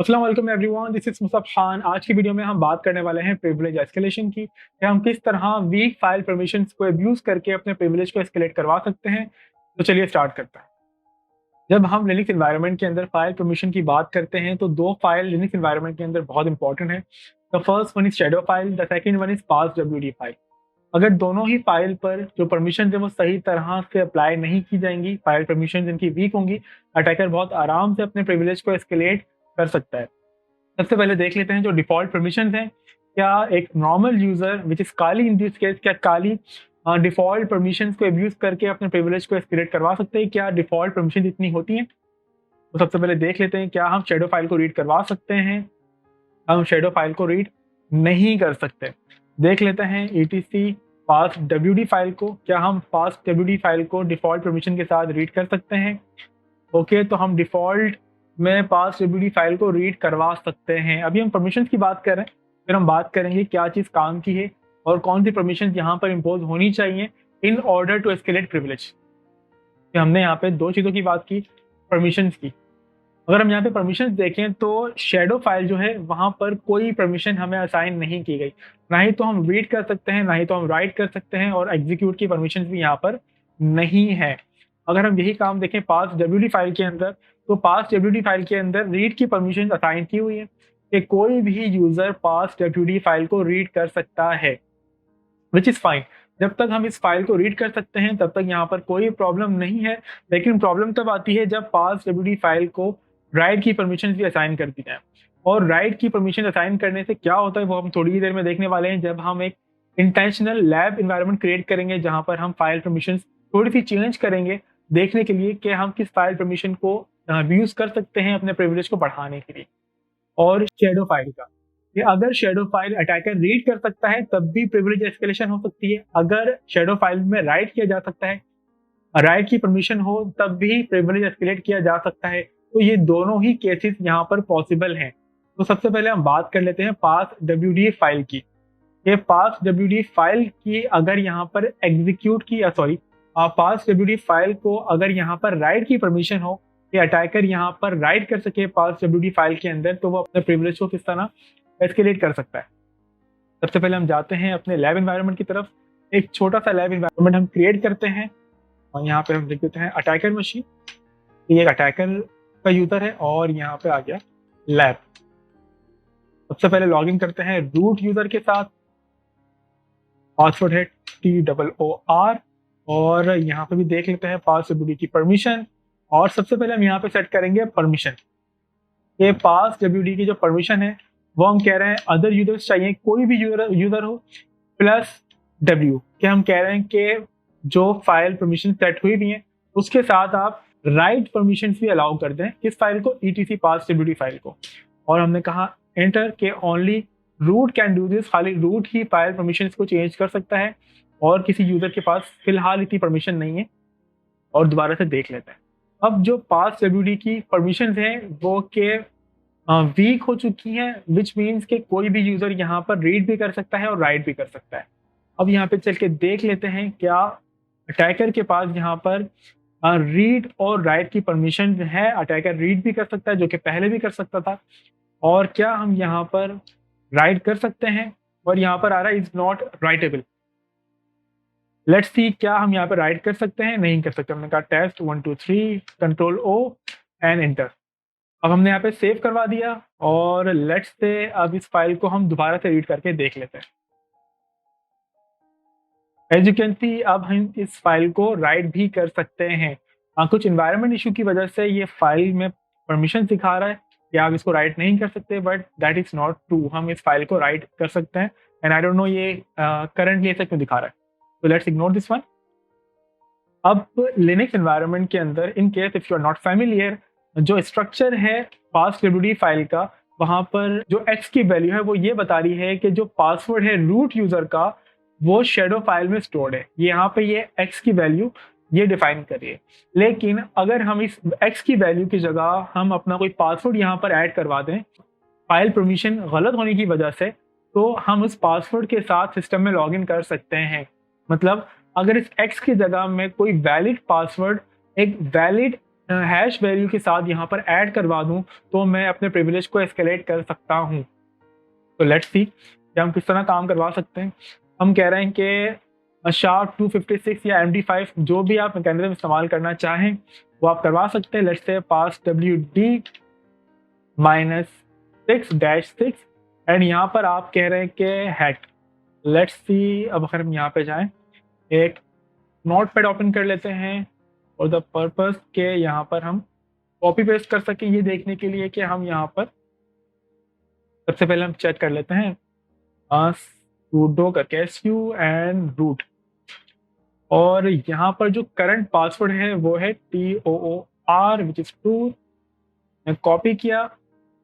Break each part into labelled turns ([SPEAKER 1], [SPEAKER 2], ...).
[SPEAKER 1] अस्सलाम वालेकुम everyone, this is Musab Khan. आज की वीडियो में हम बात करने वाले हैं प्रिविलेज एस्केलेशन की कि हम किस तरह वीक फाइल परमिशंस को अब्यूज करके अपने प्रिविलेज को एस्केलेट करवा सकते हैं। तो चलिए स्टार्ट करते हैं। जब हम लिनक्स एनवायरनमेंट के अंदर फाइल परमिशन की बात करते हैं तो दो फाइल लिनक्स एनवायरनमेंट के अंदर बहुत इंपॉर्टेंट है। The first one is shadow file, the second one is pass WD file. अगर दोनों ही फाइल पर जो परमिशन है वो सही तरह से अप्लाई नहीं की जाएंगी, फाइल परमिशन इनकी वीक होंगी, अटैकर बहुत आराम से अपने प्रिविलेज को एस्केलेट कर सकता है। सबसे पहले देख लेते हैं जो डिफ़ॉल्ट परमिशंस हैं। क्या एक normal user which is Kali in this case, क्या काली डिफ़ॉल्ट परमिशंस को अब्यूज़ करके अपने प्रिविलेज को एस्केलेट करवा सकते हैं? क्या डिफ़ॉल्ट परमिशन इतनी होती हैं? तो सबसे पहले देख लेते हैं क्या हम शैडो फाइल को रीड करवा सकते हैं? हम शैडो फाइल को रीड नहीं कर सकते। देख लेते हैं etc पास डब्ल्यूडी फाइल को, क्या हम पास डब्ल्यूडी फाइल को डिफ़ॉल्ट परमिशन के साथ रीड कर सकते हैं? ओके, तो हम डिफ़ॉल्ट में पास डब्ल्यूडी फाइल को रीड करवा सकते हैं। अभी हम परमिशंस की बात कर रहे हैं, फिर हम बात करेंगे क्या चीज़ काम की है और कौन सी परमिशंस यहाँ पर इम्पोज होनी चाहिए in order to escalate privilege. हमने यहाँ पे दो चीज़ों की बात की, परमिशंस की। अगर हम यहाँ पे परमिशंस देखें तो शैडो फाइल जो है वहाँ पर कोई परमिशन हमें असाइन नहीं की गई। ना ही तो हम रीड कर सकते हैं, ना ही तो हम राइट कर सकते हैं, और एग्जीक्यूट की परमिशंस भी यहाँ पर नहीं है। अगर हम यही काम देखें पास डब्ल्यूडी फाइल के अंदर, तो पास डब्ल्यूडी फाइल के अंदर रीड की परमिशन असाइन की हुई है कि कोई भी यूजर पास डब्ल्यूडी फाइल को रीड कर सकता है, विच इज़ फाइन। जब तक हम इस फाइल को रीड कर सकते हैं तब तक यहाँ पर कोई प्रॉब्लम नहीं है। लेकिन प्रॉब्लम तब आती है जब पास डब्ल्यूडी फाइल को राइट की परमिशन भी असाइन कर दी जाए। और राइट की परमिशन असाइन करने से क्या होता है वो हम थोड़ी ही देर में देखने वाले हैं, जब हम एक इंटेंशनल लैब इन्वायरमेंट क्रिएट करेंगे जहाँ पर हम फाइल परमिशन थोड़ी सी चेंज करेंगे देखने के लिए कि हम किस फाइल परमिशन को यूज कर सकते हैं अपने प्रिविलेज को बढ़ाने के लिए। और शैडो फाइल का, कि अगर शैडो फाइल अटैकर रीड कर सकता है तब भी प्रिविलेज एस्केलेशन हो सकती है। अगर शैडो फाइल में राइट किया जा सकता है, राइट की परमिशन हो तब भी प्रिविलेज एस्केलेट किया जा सकता है। तो ये दोनों ही केसेस यहाँ पर पॉसिबल हैं। तो सबसे पहले हम बात कर लेते हैं पास डब्ल्यूडी फाइल की। ये पास डब्ल्यूडी फाइल की अगर यहाँ पर एग्जीक्यूट की सॉरी पास डब्ल्यूडी फाइल को अगर यहाँ पर राइट की परमिशन हो कि अटैकर यहाँ पर राइट कर सके पास डब्ल्यूडी फाइल के अंदर, तो वो अपने प्रिविलेज को किस तरह एस्केलेट कर सकता है। सबसे पहले हम जाते हैं अपने लैब एनवायरनमेंट की तरफ। एक छोटा सा लैब एनवायरनमेंट हम क्रिएट करते हैं और यहाँ पे हम लिख देते हैं अटैकर मशीन। ये एक अटैकर का यूजर है और यहाँ पे आ गया लैब। सबसे पहले लॉगिन करते हैं रूट यूजर के साथ, पासवर्ड है TOOR, और यहाँ पे भी देख लेते हैं पास डब्ल्यूडी की परमिशन। और सबसे पहले हम यहाँ पे सेट करेंगे परमिशन। ये पास डब्ल्यूडी की जो परमिशन है वो हम कह रहे हैं अदर यूजर्स चाहिए, कोई भी यूजर हो प्लस डब्ल्यू, कि हम कह रहे हैं कि जो फाइल परमिशन सेट हुई हुई है उसके साथ आप राइट परमिशन भी अलाउ कर दें किस फाइल को, etc पास डब्ल्यूडी फाइल को। और हमने कहा एंटर के only root can do this, खाली रूट ही फाइल परमिशन को चेंज कर सकता है और किसी यूजर के पास फिलहाल इतनी परमिशन नहीं है। और दोबारा से देख लेते हैं। अब जो पास डब्ल्यूडी की परमिशन है वो के वीक हो चुकी हैं, विच मीन्स कि कोई भी यूजर यहाँ पर रीड भी कर सकता है और राइट भी कर सकता है। अब यहाँ पे चल के देख लेते हैं क्या अटैकर के पास यहाँ पर रीड और राइट की परमिशन है। अटैकर रीड भी कर सकता है जो कि पहले भी कर सकता था, और क्या हम यहाँ पर राइट कर सकते हैं, और यहाँ पर आ रहा है is not writable. Let's see क्या हम यहाँ पर राइट कर सकते हैं, नहीं कर सकते। हमने कहा test 1 2 3 control O and enter. अब हमने यहाँ पे सेव करवा दिया और लेट्स से अब इस फाइल को हम दोबारा से रीड करके देख लेते हैं। एज यू कैन सी अब हम इस फाइल को राइट भी कर सकते हैं। कुछ इन्वायरमेंट इशू की वजह से ये फाइल में परमिशन दिखा रहा है कि आप इसको राइट नहीं कर सकते, but that is not true. हम इस फाइल को राइट कर सकते हैं एंड आई डोंट नो ये करंटली ऐसा क्यों दिखा रहा है। तो लेट्स इग्नोर दिस वन। अब लिनक्स एनवायरनमेंट के अंदर in case if you are not familiar, जो स्ट्रक्चर है पास डब्ल्यूडी फाइल का, वहाँ पर जो x की वैल्यू है वो ये बता रही है कि जो पासवर्ड है रूट यूजर का वो शैडो फाइल में स्टोर्ड है। यहाँ पे ये x की वैल्यू ये डिफाइन करिए। लेकिन अगर हम इस x की वैल्यू की जगह हम अपना कोई पासवर्ड यहाँ पर ऐड करवा दें फाइल परमिशन गलत होने की वजह से, तो हम उस पासवर्ड के साथ सिस्टम में लॉगिन कर सकते हैं। मतलब अगर इस x की जगह में कोई वैलिड पासवर्ड, एक वैलिड हैश वैल्यू के साथ यहाँ पर ऐड करवा दूँ तो मैं अपने प्रिविलेज को एस्केलेट कर सकता हूँ। तो लेट्स सी कि हम किस तरह काम करवा सकते हैं। हम कह रहे हैं कि SHA-256 या MD5 जो भी आप मैकेनिज्म इस्तेमाल करना चाहें वो आप करवा सकते हैं। Let's say pass WD -6-6 and यहाँ पर आप कह रहे हैं कि हैक। लेट्स सी, अब अगर हम यहाँ पे जाएं, एक नोटपैड ओपन कर लेते हैं और द पर्पस के यहाँ पर हम कॉपी पेस्ट कर सकें ये देखने के लिए कि हम यहाँ पर सबसे पहले हम चेक कर लेते हैं sudo करके su एंड रूट, और यहाँ पर जो करंट पासवर्ड है वो है TOOR विच इज ट्रू। मैं कॉपी किया।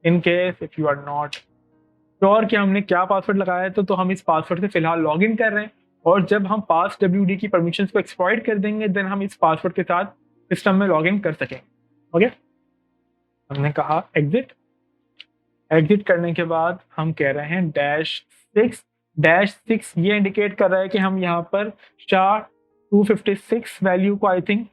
[SPEAKER 1] In case if you are not sure कि हमने क्या पासवर्ड लगाया है तो हम इस पासवर्ड से फिलहाल लॉग इन कर रहे हैं, और जब हम पास WD की परमिशंस को एक्सप्लॉइट कर देंगे देन हम इस पासवर्ड के साथ सिस्टम में लॉग इन कर सकेंगे। ओके, हमने कहा एग्जिट। एग्जिट करने के बाद हम कह रहे हैं -6 ये इंडिकेट कर रहा है कि हम यहाँ पर SHA-256 वैल्यू को आई थिंक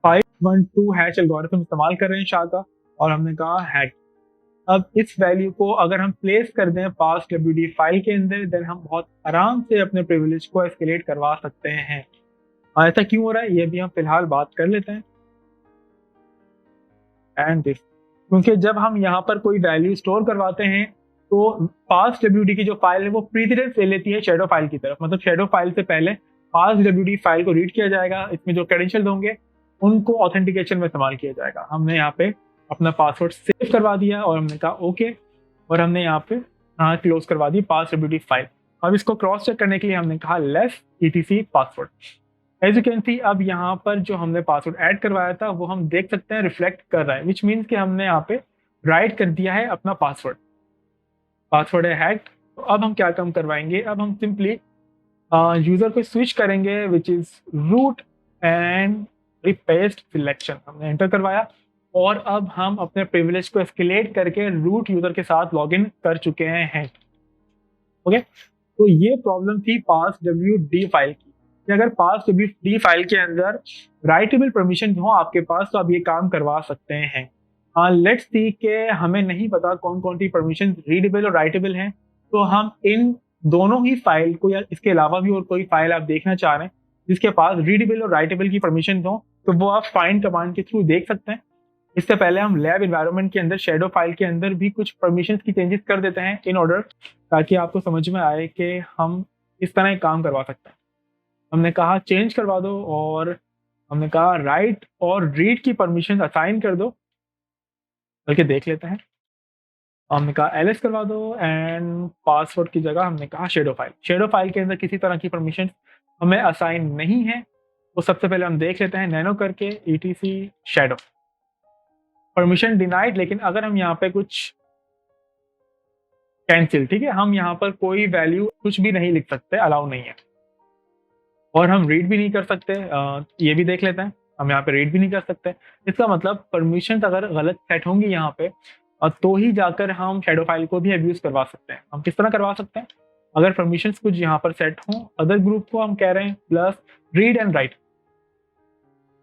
[SPEAKER 1] 512 हैश एल्गोरिथम इस्तेमाल कर रहे हैं SHA का, और हमने कहा हैक। अब इस वैल्यू को अगर हम प्लेस कर दें पास WD फाइल के अंदर देन हम बहुत आराम से अपने प्रिविलेज को एस्केलेट करवा सकते हैं। ऐसा क्यों हो रहा है ये भी हम फिलहाल बात कर लेते हैं। एंड दिस, क्योंकि जब हम यहाँ पर कोई वैल्यू स्टोर करवाते हैं तो पास WD की जो फाइल है वो प्रीसीडेंस ले लेती है शैडो फाइल की तरफ। मतलब शैडो फाइल से पहले पास WD फाइल को रीड किया जाएगा, इसमें जो क्रेडेंशियल होंगे उनको ऑथेंटिकेशन में इस्तेमाल किया जाएगा। हमने यहाँ पे अपना पासवर्ड सेव करवा दिया और हमने कहा ओके, और हमने यहाँ पे क्लोज करवा दी पास WD फाइल। अब इसको क्रॉस चेक करने के लिए हमने कहा less etc password. As you can see अब यहाँ पर जो हमने पासवर्ड ऐड करवाया था वो हम देख सकते हैं रिफ्लेक्ट कर रहा है, विच मीन्स कि हमने यहाँ पे राइट कर दिया है अपना पासवर्ड। पासवर्ड है हैक्ड। तो अब हम क्या काम करवाएंगे, अब हम सिंपली यूजर को स्विच करेंगे विच इज रूट एंड रिपेस्ट सिलेक्शन। हमने एंटर करवाया और अब हम अपने प्रिविलेज को एस्केलेट करके रूट यूजर के साथ लॉगिन कर चुके हैं। ओके, तो ये प्रॉब्लम थी पास WD फाइल की कि अगर पास WD फाइल के अंदर राइटेबल परमिशन हो आपके पास तो आप ये काम करवा सकते हैं। लेट्स सी के हमें नहीं पता कौन कौन सी परमिशन रीडेबल और राइटेबल हैं, तो हम इन दोनों ही फाइल को या इसके अलावा भी और कोई फाइल आप देखना चाह रहे हैं जिसके पास रीडेबल और राइटेबल की परमिशन हो तो वो आप फाइंड कमांड के थ्रू देख सकते हैं। इससे पहले हम लैब एनवायरनमेंट के अंदर शैडो फाइल के अंदर भी कुछ परमिशंस की चेंजेस कर देते हैं इन ऑर्डर, ताकि आपको समझ में आए कि हम इस तरह एक काम करवा सकते हैं। हमने कहा चेंज करवा दो और हमने कहा राइट और रीड की परमिशन असाइन कर दो, बल्कि देख लेते हैं। हमने कहा एलएस करवा दो एंड पासवर्ड की जगह हमने कहा शैडो फाइल। शैडो फाइल के अंदर किसी तरह की परमिशन हमें असाइन नहीं है, तो सबसे पहले हम देख लेते हैं नैनो करके etc शैडो परमिशन डिनाइड। लेकिन अगर हम यहाँ पे कुछ कैंसिल, ठीक है, हम यहाँ पर कोई वैल्यू कुछ भी नहीं लिख सकते, अलाउ नहीं है, और हम रीड भी नहीं कर सकते। ये भी देख लेते हैं, हम यहाँ पे रीड भी नहीं कर सकते। इसका मतलब परमिशन अगर गलत सेट होंगी यहाँ पे तो ही जाकर हम शैडो फाइल को भी अब्यूज करवा सकते हैं। हम किस तरह करवा सकते हैं, अगर परमिशंस कुछ यहाँ पर सेट हों, अदर ग्रुप को हम कह रहे हैं plus read and right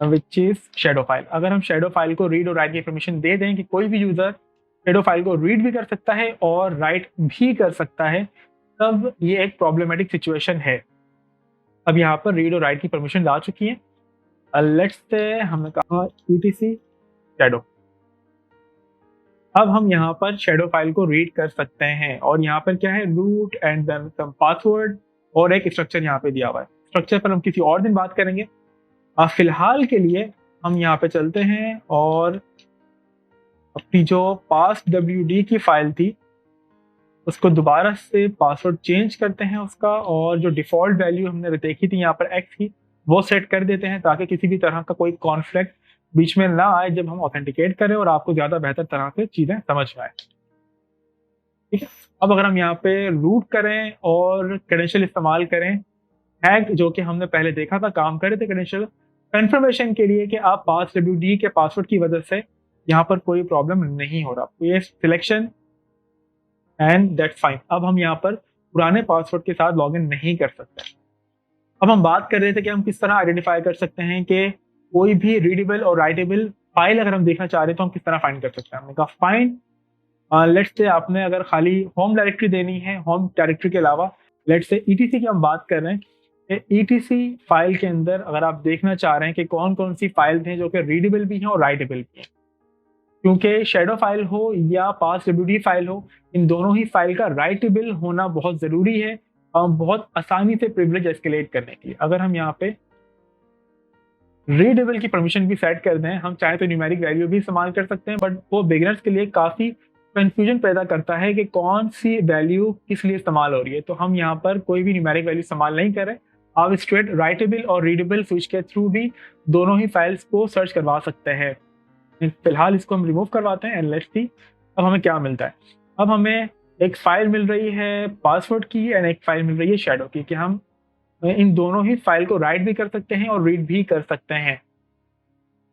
[SPEAKER 1] which is shadow file. अगर हम शैडो फाइल को रीड और राइट की परमिशन दे दें कि कोई भी यूजर शैडो फाइल को रीड भी कर सकता है और राइट भी कर सकता है, तब ये एक प्रॉब्लमेटिक सिचुएशन है। अब यहाँ पर रीड और राइट की परमिशन आ चुकी है। लेट्स से हमने कहा etc शैडो। अब हम यहाँ पर शैडो फाइल को रीड कर सकते हैं और यहाँ पर क्या है, root and then some password और एक स्ट्रक्चर यहाँ पे दिया हुआ है। स्ट्रक्चर पर हम किसी और दिन बात करेंगे। फिलहाल के लिए हम यहाँ पे चलते हैं और अपनी जो पास WD की फाइल थी उसको दोबारा से पासवर्ड चेंज करते हैं उसका, और जो डिफॉल्ट वैल्यू हमने देखी थी यहाँ पर x की वो सेट कर देते हैं ताकि किसी भी तरह का कोई कॉन्फ्लिक्ट बीच में ना आए जब हम ऑथेंटिकेट करें और आपको ज्यादा बेहतर तरह से चीजें समझ में आए। ठीक है, अब अगर हम यहाँ पे रूट करें और क्रेडेंशियल इस्तेमाल करें हैक, जो कि हमने पहले देखा था काम कर रहे थे क्रेडेंशियल कंफर्मेशन के लिए कि आप पास WD के पासवर्ड की वजह से यहाँ पर कोई प्रॉब्लम नहीं हो रहा, ये सिलेक्शन एंड दैट्स फाइन। अब हम यहाँ पर पुराने पासवर्ड के साथ लॉगिन नहीं कर सकते। अब हम बात कर रहे थे कि हम किस तरह आइडेंटिफाई कर सकते हैं कि कोई भी रीडेबल और राइटेबल फाइल अगर हम देखना चाह रहे हैं तो हम किस तरह फाइंड कर सकते हैं। हमने कहा फाइंड, लेट्स से आपने अगर खाली होम डायरेक्टरी देनी है, होम डायरेक्टरी के अलावा लेट्स से ईटीसी की हम बात कर रहे हैं, ईटीसी फाइल के अंदर अगर आप देखना चाह रहे हैं कि कौन कौन सी फाइल हैं जो कि रीडेबल भी हैं और राइटेबल भी हैं, क्योंकि शेडो फाइल हो या पास डब्ल्यूडी फाइल हो, इन दोनों ही फाइल का राइटेबल होना बहुत ज़रूरी है बहुत आसानी से प्रिविलेज एस्केलेट करने के लिए। अगर हम यहाँ पे रीडेबल की परमिशन भी सेट कर दें, हम चाहे तो न्यूमेरिक वैल्यू भी इस्तेमाल कर सकते हैं, बट वो बिगिनर्स के लिए काफ़ी कंफ्यूजन पैदा करता है कि कौन सी वैल्यू किस लिए इस्तेमाल हो रही है। तो हम यहाँ पर कोई भी न्यूमेरिक वैल्यू इस्तेमाल नहीं कर रहे, आप स्ट्रेट राइटेबल और रीडेबल स्विच के थ्रू भी दोनों ही फाइल्स को सर्च करवा सकते हैं। फिलहाल इसको हम रिमूव करवाते हैं एंड लेट्स सी अब हमें क्या मिलता है। अब हमें एक फाइल मिल रही है पासवर्ड की एंड एक फाइल मिल रही है शेडो की, कि हम इन दोनों ही फाइल को राइट भी कर सकते हैं और रीड भी कर सकते हैं।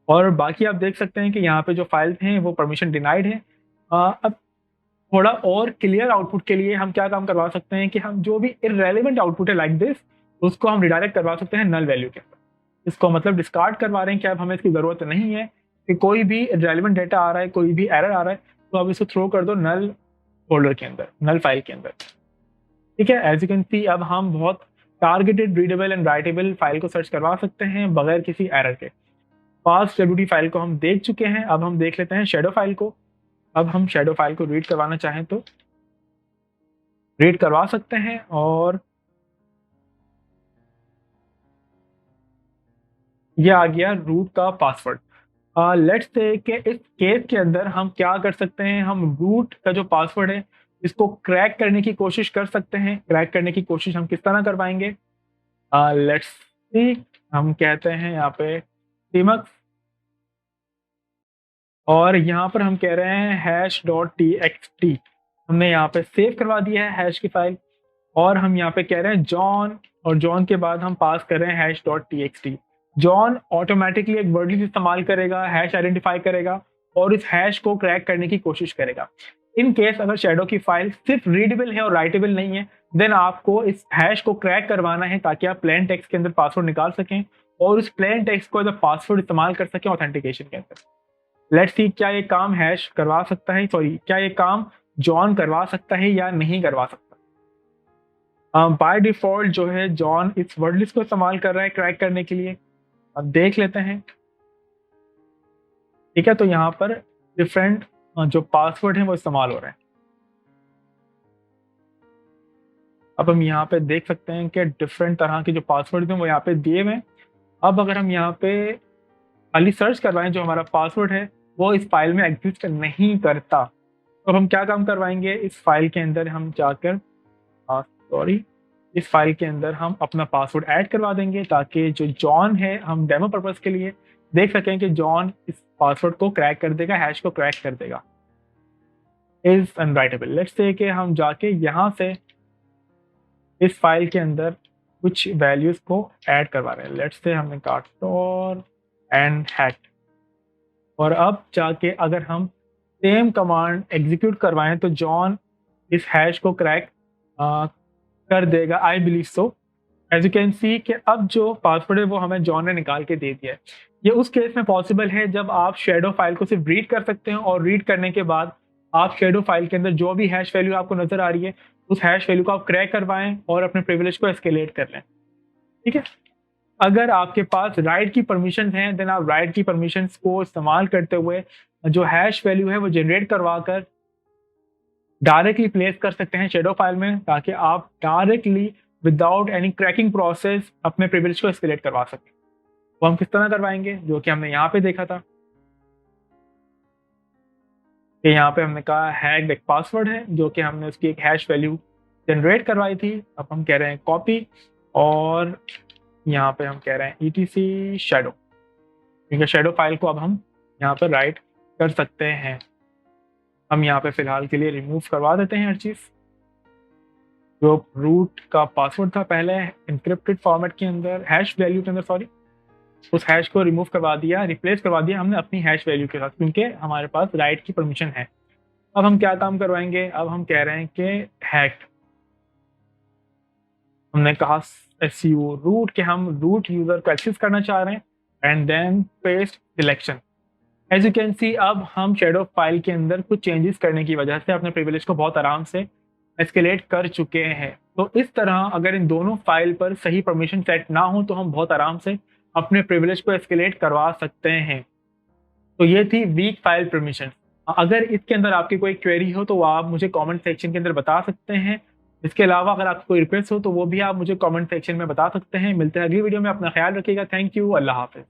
[SPEAKER 1] और बाकी आप देख सकते हैं कि यहाँ पे जो फाइल्स हैं वो परमिशन डिनाइड है। अब थोड़ा और क्लियर आउटपुट के लिए हम क्या काम करवा सकते हैं कि हम जो भी इररेलेवेंट आउटपुट है लाइक दिस, उसको हम रिडायरेक्ट करवा सकते हैं नल वैल्यू के अंदर। इसको मतलब डिस्कार्ड करवा रहे हैं कि अब हमें इसकी ज़रूरत नहीं है कि कोई भी रेलेवेंट डेटा आ रहा है, कोई भी एरर आ रहा है, तो अब इसको थ्रो कर दो नल फोल्डर के अंदर, नल फाइल के अंदर। ठीक है, एज यू कैन सी अब हम बहुत targeted readable and writable file को सर्च करवा सकते हैं बगैर किसी एरर के। पास डब्ल्यूडी फाइल को हम देख चुके हैं, अब हम देख लेते हैं शेडो फाइल को। अब हम शेडो फाइल को रीड करवाना चाहें तो रीड करवा सकते हैं। और ये आ गया रूट का पासवर्ड। लेट्स से कि इस केस के अंदर हम क्या कर सकते हैं, हम रूट का जो पासवर्ड है इसको क्रैक करने की कोशिश कर सकते हैं। क्रैक करने की कोशिश हम किस तरह कर पाएंगे, लेट्स सी, हम कहते हैं यहाँ पे टीमक्स और यहाँ पर हम कह रहे हैं hash.txt। हमने यहाँ पे सेव करवा दिया है हैश की फाइल और हम यहाँ पे कह रहे हैं जॉन, और जॉन के बाद हम पास कर रहे हैं hash.txt। जॉन ऑटोमेटिकली एक वर्ड लिस्ट इस्तेमाल करेगा, हैश आइडेंटिफाई करेगा और इस हैश को क्रैक करने की कोशिश करेगा। इन केस अगर शेडो की फाइल सिर्फ रीडेबल है और राइटेबल नहीं है, देन आपको इस हैश को क्रैक करवाना है ताकि आप प्लेन टेक्स्ट के अंदर पासवर्ड निकाल सकें और उस प्लेन टेक्स्ट को एज अ पासवर्ड इस्तेमाल कर सकें ऑथेंटिकेशन के अंदर। लेट्स सी क्या ये काम हैश करवा सकता है, सॉरी क्या ये काम जॉन करवा सकता है या नहीं करवा सकता। बाय डिफॉल्ट जो है जॉन इस वर्ड लिस्ट को इस्तेमाल कर रहा है क्रैक करने के लिए। अब देख लेते हैं। ठीक है, तो यहाँ पर डिफरेंट जो पासवर्ड है वो इस्तेमाल हो रहे हैं। अब हम यहाँ पे देख सकते हैं कि डिफरेंट तरह के जो पासवर्ड हैं वो यहाँ पे दिए हुए हैं। अब अगर हम यहाँ पे खाली सर्च करवाएं, जो हमारा पासवर्ड है वो इस फाइल में एग्जिस्ट नहीं करता, तो हम क्या काम करवाएंगे, इस फाइल के अंदर हम जाकर इस फाइल के अंदर हम अपना पासवर्ड ऐड करवा देंगे ताकि जो जॉन है, हम डेमो पर्पस के लिए देख सकें कि जॉन इस पासवर्ड को क्रैक कर देगा, हैश को क्रैक कर देगा। इज अनराइटेबल, लेट्स से कि हम जाके यहाँ से इस फाइल के अंदर कुछ वैल्यूज को ऐड करवा रहे हैं। लेट्स से हमने काटोर एंड हैट, और अब जाके अगर हम सेम कमांड एग्जीक्यूट करवाएं तो जॉन इस हैश को क्रैक कर देगा, I believe so. As you can see कि अब जो पासवर्ड है वो हमें जॉन ने निकाल के दे दिया है। ये उस केस में पॉसिबल है जब आप शेडो फाइल को सिर्फ रीड कर सकते हैं और रीड करने के बाद आप शेडो फाइल के अंदर जो भी हैश वैल्यू आपको नजर आ रही है उस हैश वैल्यू को आप क्रैक करवाएं और अपने प्रिविलेज को एस्केलेट कर लें। ठीक है, अगर आपके पास राइट की परमिशन हैं देन आप राइट की परमिशन को इस्तेमाल करते हुए जो हैश वैल्यू है वो जनरेट करवा कर डायरेक्टली प्लेस कर सकते हैं शेडो फाइल में, ताकि आप directly without any cracking process अपने प्रिविलेज को एस्केलेट करवा सकें। वो हम किस तरह करवाएंगे, जो कि हमने यहाँ पे देखा था कि यहाँ पे हमने कहा हैक्ड एक पासवर्ड है जो कि हमने उसकी एक हैश वैल्यू जनरेट करवाई थी। अब हम कह रहे हैं कॉपी और यहाँ पे हम कह रहे हैं etc शेडो, क्योंकि शेडो फाइल को अब हम यहाँ पर राइट कर सकते हैं। हम यहाँ पे फिलहाल के लिए रिमूव करवा देते हैं हर चीज़। जो रूट का पासवर्ड था पहले इंक्रिप्टेड फॉर्मेट के अंदर, हैश वैल्यू के अंदर, सॉरी, उस हैश को रिमूव करवा दिया, रिप्लेस करवा दिया हमने अपनी हैश वैल्यू के साथ, क्योंकि हमारे पास राइट की परमिशन है। अब हम क्या काम करवाएंगे, अब हम कह रहे हैं कि हैक, हमने कहा su रूट के हम रूट यूजर को एक्सेस करना चाह रहे हैं, and then paste selection. As you can see अब हम शेडो फाइल के अंदर कुछ चेंजेस करने की वजह से अपने प्रिविलेज को बहुत आराम से एस्केलेट कर चुके हैं। तो इस तरह अगर इन दोनों फाइल पर सही परमिशन सेट ना हो तो हम बहुत आराम से अपने प्रिविलेज को एस्केलेट करवा सकते हैं। तो ये थी वीक फाइल परमिशन। अगर इसके अंदर आपकी कोई क्वेरी हो तो वो आप मुझे कमेंट सेक्शन के अंदर बता सकते हैं। इसके अलावा अगर आपको कोई रिक्वेस्ट हो तो वो भी आप मुझे कमेंट सेक्शन में बता सकते हैं। मिलते हैं अगली वीडियो में, अपना ख्याल रखिएगा। थैंक यू, अल्लाह हाफ़िज़।